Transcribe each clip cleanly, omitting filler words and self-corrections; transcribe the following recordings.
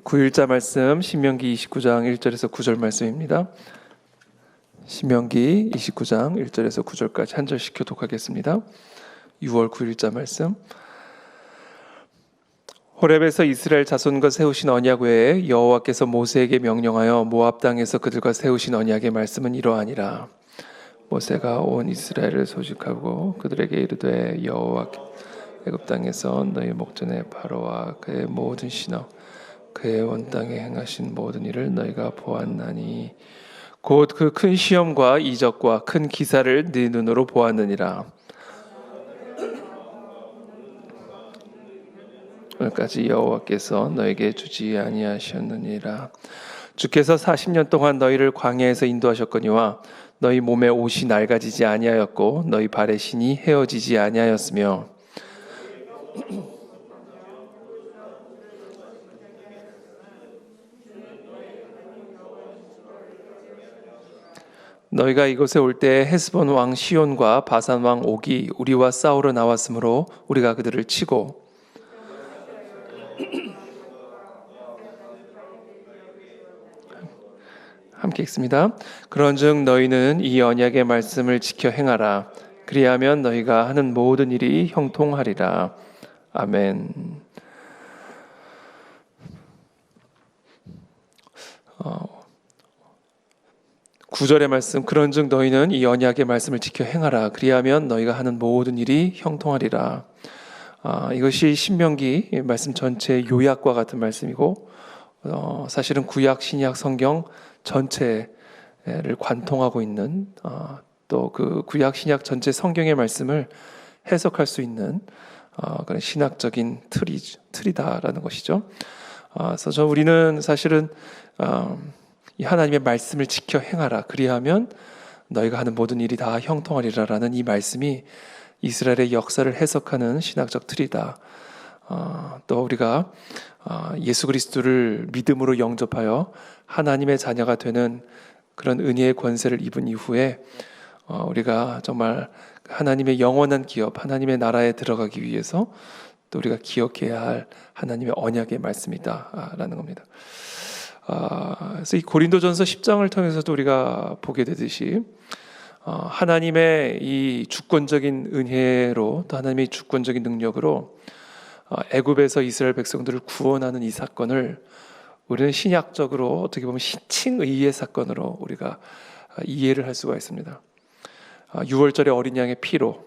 9일자 말씀 신명기 29장 1절에서 9절 말씀입니다. 신명기 29장 1절에서 9절까지 한 절씩 교독하겠습니다. 6월 9일자 말씀. 호렙에서 이스라엘 자손과 세우신 언약 외에 여호와께서 모세에게 명령하여 모압 땅에서 그들과 세우신 언약의 말씀은 이러하니라. 모세가 온 이스라엘을 소집하고 그들에게 이르되 여호와 애굽 땅에서 너희 목전에 바로와 그의 모든 신하 그의 온 땅에 행하신 모든 일을 너희가 보았나니 곧 그 큰 시험과 이적과 큰 기사를 네 눈으로 보았느니라. 오늘까지 여호와께서 너에게 주지 아니하셨느니라. 주께서 40년 동안 너희를 광야에서 인도하셨거니와 너희 몸에 옷이 낡아지지 아니하였고 너희 발의 신이 헤어지지 아니하였으며 너희가 이곳에 올 때 헤스본 왕 시온과 바산 왕 옥이 우리와 싸우러 나왔으므로 우리가 그들을 치고 함께 읽습니다. 그런즉 너희는 이 언약의 말씀을 지켜 행하라. 그리하면 너희가 하는 모든 일이 형통하리라. 아멘. 9절의 말씀. 그런즉 너희는 이 언약의 말씀을 지켜 행하라. 그리하면 너희가 하는 모든 일이 형통하리라. 이것이 신명기 말씀 전체의 요약과 같은 말씀이고 사실은 구약 신약 성경 전체를 관통하고 있는 또 그 구약 신약 전체 성경의 말씀을 해석할 수 있는 그런 신학적인 틀이다라는 것이죠. 그래서 우리는 사실은 이 하나님의 말씀을 지켜 행하라. 그리하면 너희가 하는 모든 일이 다 형통하리라라는 이 말씀이 이스라엘의 역사를 해석하는 신학적 틀이다. 또 우리가 예수 그리스도를 믿음으로 영접하여 하나님의 자녀가 되는 그런 은혜의 권세를 입은 이후에 우리가 정말 하나님의 영원한 기업, 하나님의 나라에 들어가기 위해서 또 우리가 기억해야 할 하나님의 언약의 말씀이다라는 겁니다. 그래서 이 고린도전서 10장을 통해서도 우리가 보게 되듯이 하나님의 이 주권적인 은혜로 또 하나님의 주권적인 능력으로 애굽에서 이스라엘 백성들을 구원하는 이 사건을 우리는 신약적으로 어떻게 보면 신칭의의 사건으로 우리가 이해를 할 수가 있습니다. 6월절의 어린 양의 피로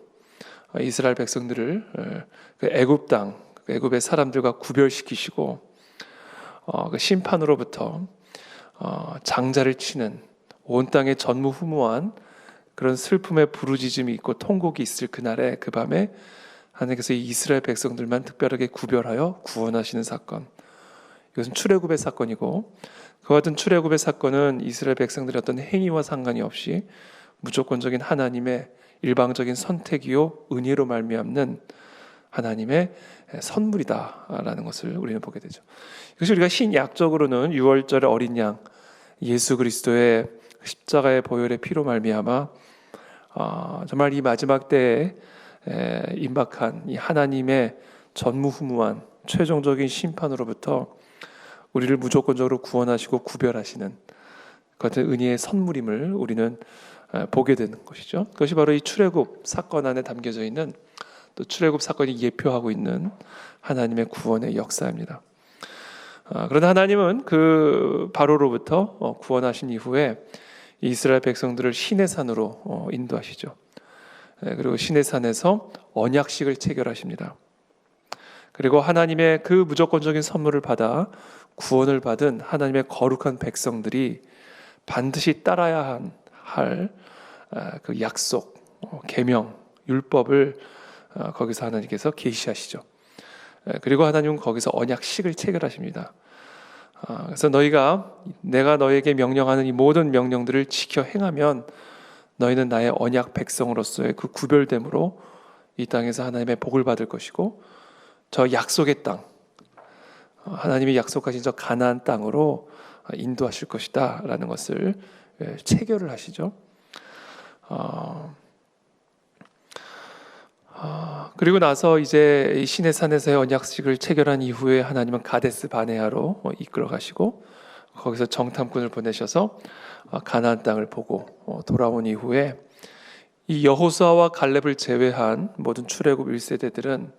이스라엘 백성들을 그 애굽 땅, 애굽의 사람들과 구별시키시고 그 심판으로부터 장자를 치는 온 땅에 전무후무한 그런 슬픔의 부르짖음이 있고 통곡이 있을 그날에 그 밤에 하나님께서 이 이스라엘 백성들만 특별하게 구별하여 구원하시는 사건, 이것은 출애굽의 사건이고 그와 같은 출애굽의 사건은 이스라엘 백성들의 어떤 행위와 상관이 없이 무조건적인 하나님의 일방적인 선택이요 은혜로 말미암는 하나님의 선물이다라는 것을 우리는 보게 되죠. 이것이 우리가 신약적으로는 6월절의 어린 양 예수 그리스도의 십자가의 보혈의 피로 말미암아 정말 이 마지막 때에 임박한 이 하나님의 전무후무한 최종적인 심판으로부터 우리를 무조건적으로 구원하시고 구별하시는 그 같은 은혜의 선물임을 우리는 보게 되는 것이죠. 그것이 바로 이 출애굽 사건 안에 담겨져 있는 또 출애굽 사건이 예표하고 있는 하나님의 구원의 역사입니다. 그러나 하나님은 그 바로로부터 구원하신 이후에 이스라엘 백성들을 시내산으로 인도하시죠. 그리고 시내산에서 언약식을 체결하십니다. 그리고 하나님의 그 무조건적인 선물을 받아 구원을 받은 하나님의 거룩한 백성들이 반드시 따라야 할 그 약속, 계명, 율법을 거기서 하나님께서 계시하시죠. 그리고 하나님은 거기서 언약식을 체결하십니다. 그래서 내가 너에게 명령하는 이 모든 명령들을 지켜 행하면 너희는 나의 언약 백성으로서의 그 구별됨으로 이 땅에서 하나님의 복을 받을 것이고 저 약속의 땅, 하나님이 약속하신 저 가나안 땅으로 인도하실 것이다 라는 것을 체결을 하시죠. 그리고 나서 이제 이 시내산에서의 언약식을 체결한 이후에 하나님은 가데스 바네아로 이끌어 가시고 거기서 정탐꾼을 보내셔서 가나안 땅을 보고 돌아온 이후에 이 여호수아와 갈렙을 제외한 모든 출애굽 1세대들은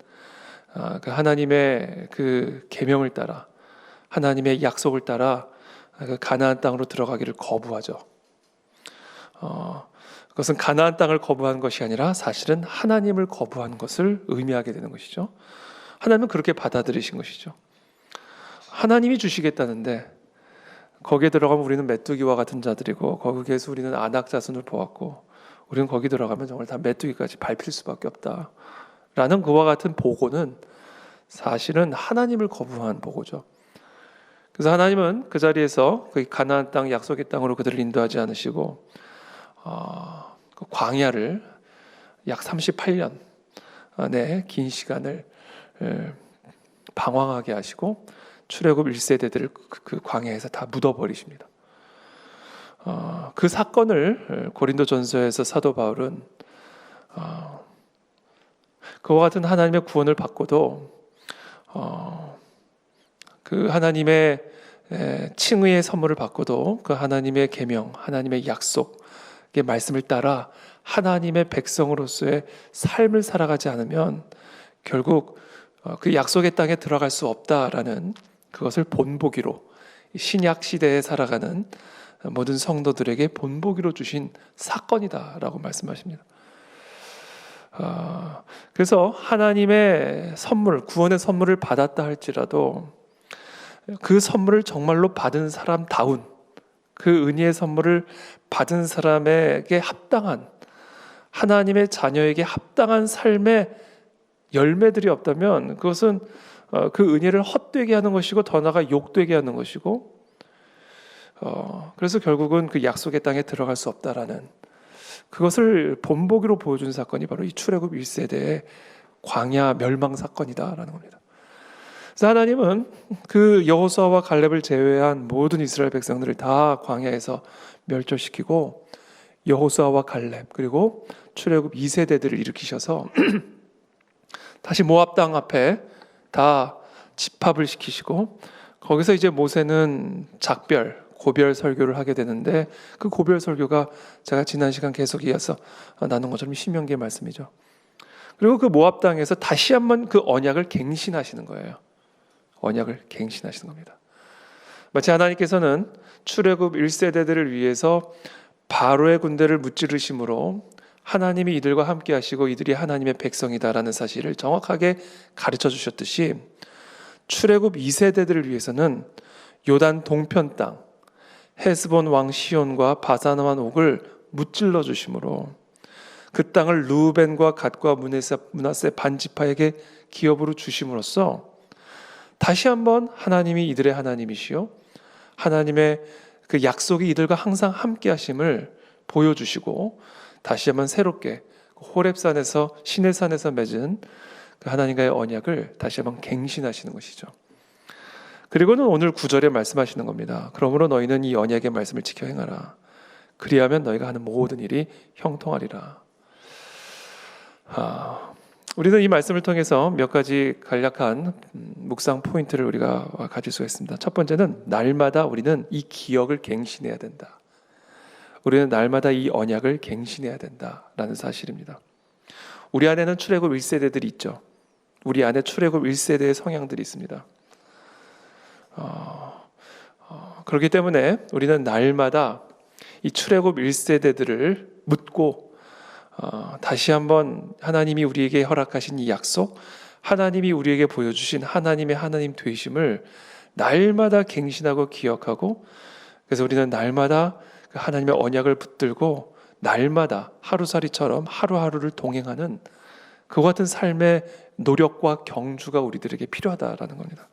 그 하나님의 그 계명을 따라 하나님의 약속을 따라 그 가나안 땅으로 들어가기를 거부하죠. 그것은 가나안 땅을 거부한 것이 아니라 사실은 하나님을 거부한 것을 의미하게 되는 것이죠. 하나님은 그렇게 받아들이신 것이죠. 하나님이 주시겠다는데 거기에 들어가면 우리는 메뚜기와 같은 자들이고 거기에서 우리는 안악자손을 보았고 우리는 거기 들어가면 정말 다 메뚜기까지 밟힐 수밖에 없다라는 그와 같은 보고는 사실은 하나님을 거부한 보고죠. 그래서 하나님은 그 자리에서 그 가나안 땅 약속의 땅으로 그들을 인도하지 않으시고 그 광야를 약 38년 긴 시간을 방황하게 하시고 출애굽 1세대들을 그 광야에서 다 묻어버리십니다. 그 사건을 고린도전서에서 사도 바울은 그와 같은 하나님의 구원을 받고도 그 하나님의 칭의의 선물을 받고도 그 하나님의 계명, 하나님의 약속의 말씀을 따라 하나님의 백성으로서의 삶을 살아가지 않으면 결국 그 약속의 땅에 들어갈 수 없다라는 그것을 본보기로 신약 시대에 살아가는 모든 성도들에게 본보기로 주신 사건이다라고 말씀하십니다. 그래서 하나님의 선물, 구원의 선물을 받았다 할지라도 그 선물을 정말로 받은 사람다운 그 은혜의 선물을 받은 사람에게 합당한 하나님의 자녀에게 합당한 삶의 열매들이 없다면 그것은 그 은혜를 헛되게 하는 것이고 더 나아가 욕되게 하는 것이고 그래서 결국은 그 약속의 땅에 들어갈 수 없다라는 그것을 본보기로 보여준 사건이 바로 이 출애굽 1세대의 광야 멸망 사건이다라는 겁니다. 그래서 하나님은 그 여호수아와 갈렙을 제외한 모든 이스라엘 백성들을 다 광야에서 멸절시키고 여호수아와 갈렙 그리고 출애굽 2세대들을 일으키셔서 다시 모압 땅 앞에 다 집합을 시키시고 거기서 이제 모세는 작별, 고별 설교를 하게 되는데 그 고별 설교가 제가 지난 시간 계속 이어서 나눈 것처럼 신명기의 말씀이죠. 그리고 그 모압 땅에서 다시 한번 그 언약을 갱신하시는 거예요. 언약을 갱신하시는 겁니다. 마치 하나님께서는 출애굽 1세대들을 위해서 바로의 군대를 무찌르심으로 하나님이 이들과 함께 하시고 이들이 하나님의 백성이다라는 사실을 정확하게 가르쳐 주셨듯이 출애굽 2세대들을 위해서는 요단 동편 땅 헤스본 왕 시온과 바산 왕 옥을 무찔러 주심으로 그 땅을 르우벤과 갓과 므낫세 반지파에게 기업으로 주심으로써 다시 한번 하나님이 이들의 하나님이시요 하나님의 그 약속이 이들과 항상 함께 하심을 보여주시고 다시 한번 새롭게 호렙산에서 시내산에서 맺은 그 하나님과의 언약을 다시 한번 갱신하시는 것이죠. 그리고는 오늘 9절에 말씀하시는 겁니다. 그러므로 너희는 이 언약의 말씀을 지켜 행하라. 그리하면 너희가 하는 모든 일이 형통하리라. 우리는 이 말씀을 통해서 몇 가지 간략한 묵상 포인트를 우리가 가질 수가 있습니다. 첫 번째는 날마다 우리는 이 기억을 갱신해야 된다. 우리는 날마다 이 언약을 갱신해야 된다라는 사실입니다. 우리 안에는 출애굽 1세대들이 있죠. 우리 안에 출애굽 1세대의 성향들이 있습니다. 그렇기 때문에 우리는 날마다 이 출애굽 1세대들을 묻고 다시 한번 하나님이 우리에게 허락하신 이 약속, 하나님이 우리에게 보여주신 하나님의 하나님 되심을 날마다 갱신하고 기억하고 그래서 우리는 날마다 그 하나님의 언약을 붙들고 날마다 하루살이처럼 하루하루를 동행하는 그와 같은 삶의 노력과 경주가 우리들에게 필요하다라는 겁니다.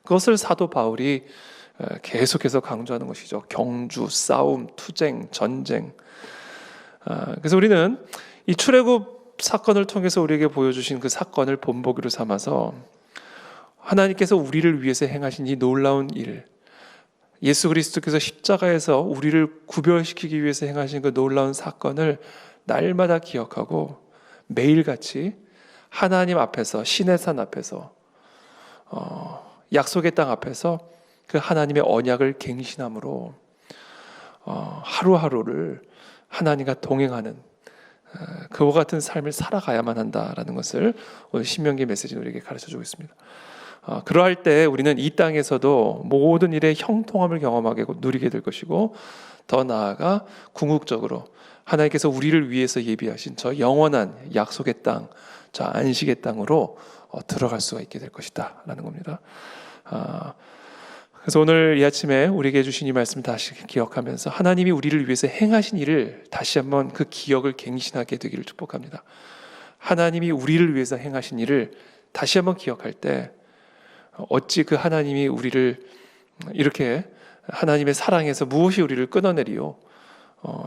그것을 사도 바울이 계속해서 강조하는 것이죠. 경주, 싸움, 투쟁, 전쟁. 그래서 우리는 이 출애굽 사건을 통해서 우리에게 보여주신 그 사건을 본보기로 삼아서 하나님께서 우리를 위해서 행하신 이 놀라운 일, 예수 그리스도께서 십자가에서 우리를 구별시키기 위해서 행하신 그 놀라운 사건을 날마다 기억하고 매일같이 하나님 앞에서, 신의 산 앞에서, 약속의 땅 앞에서 그 하나님의 언약을 갱신함으로 하루하루를 하나님과 동행하는 그와 같은 삶을 살아가야만 한다라는 것을 오늘 신명기 메시지는 우리에게 가르쳐주고 있습니다. 그러할 때 우리는 이 땅에서도 모든 일의 형통함을 경험하게 누리게 될 것이고, 더 나아가 궁극적으로 하나님께서 우리를 위해서 예비하신 저 영원한 약속의 땅, 저 안식의 땅으로 들어갈 수가 있게 될 것이다 라는 겁니다. 그래서 오늘 이 아침에 우리에게 주신 이 말씀 다시 기억하면서 하나님이 우리를 위해서 행하신 일을 다시 한번 그 기억을 갱신하게 되기를 축복합니다. 하나님이 우리를 위해서 행하신 일을 다시 한번 기억할 때 어찌 그 하나님이 우리를 이렇게 하나님의 사랑에서 무엇이 우리를 끊어내리요?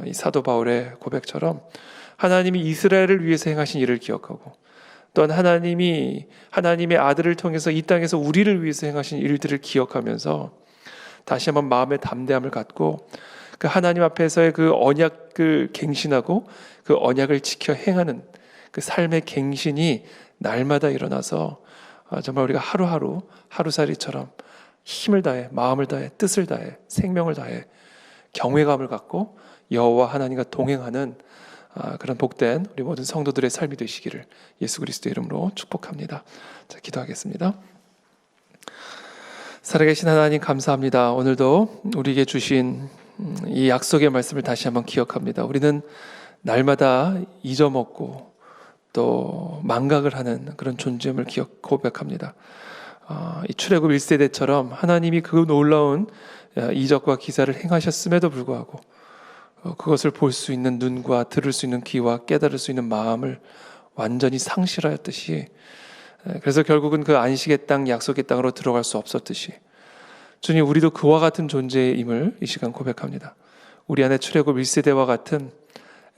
이 사도 바울의 고백처럼 하나님이 이스라엘을 위해서 행하신 일을 기억하고, 또한 하나님이 하나님의 아들을 통해서 이 땅에서 우리를 위해서 행하신 일들을 기억하면서 다시 한번 마음의 담대함을 갖고 그 하나님 앞에서의 그 언약을 갱신하고 그 언약을 지켜 행하는 그 삶의 갱신이 날마다 일어나서 정말 우리가 하루하루 하루살이처럼 힘을 다해, 마음을 다해, 뜻을 다해, 생명을 다해 경외감을 갖고 여호와 하나님과 동행하는 그런 복된 우리 모든 성도들의 삶이 되시기를 예수 그리스도의 이름으로 축복합니다. 자, 기도하겠습니다. 살아계신 하나님 감사합니다. 오늘도 우리에게 주신 이 약속의 말씀을 다시 한번 기억합니다. 우리는 날마다 잊어먹고 또 망각을 하는 그런 존재임을 고백합니다. 이 출애굽 1세대처럼 하나님이 그 놀라운 이적과 기사를 행하셨음에도 불구하고 그것을 볼 수 있는 눈과 들을 수 있는 귀와 깨달을 수 있는 마음을 완전히 상실하였듯이, 그래서 결국은 그 안식의 땅, 약속의 땅으로 들어갈 수 없었듯이 주님, 우리도 그와 같은 존재임을 이 시간 고백합니다. 우리 안에 출애굽 1세대와 같은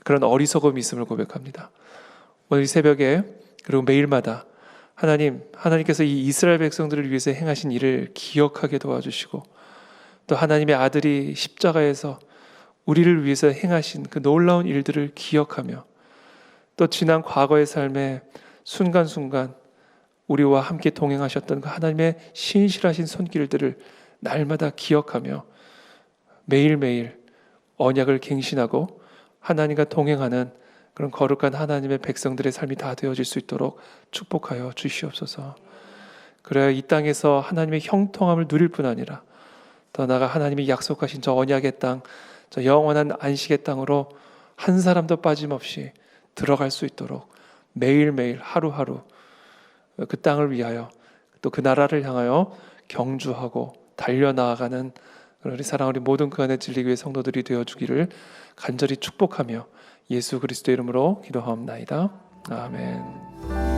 그런 어리석음이 있음을 고백합니다. 오늘 이 새벽에 그리고 매일마다 하나님께서 이 이스라엘 백성들을 위해서 행하신 일을 기억하게 도와주시고, 또 하나님의 아들이 십자가에서 우리를 위해서 행하신 그 놀라운 일들을 기억하며, 또 지난 과거의 삶에 순간순간 우리와 함께 동행하셨던 그 하나님의 신실하신 손길들을 날마다 기억하며 매일매일 언약을 갱신하고 하나님과 동행하는 그런 거룩한 하나님의 백성들의 삶이 다 되어질 수 있도록 축복하여 주시옵소서. 그래야 이 땅에서 하나님의 형통함을 누릴 뿐 아니라 더 나아가 하나님이 약속하신 저 언약의 땅, 저 영원한 안식의 땅으로 한 사람도 빠짐없이 들어갈 수 있도록 매일매일 하루하루 그 땅을 위하여 또 그 나라를 향하여 경주하고 달려나아가는 우리 사랑하는 우리 모든 그 안에 진리기 위해 성도들이 되어주기를 간절히 축복하며 예수 그리스도의 이름으로 기도하옵나이다. 아멘.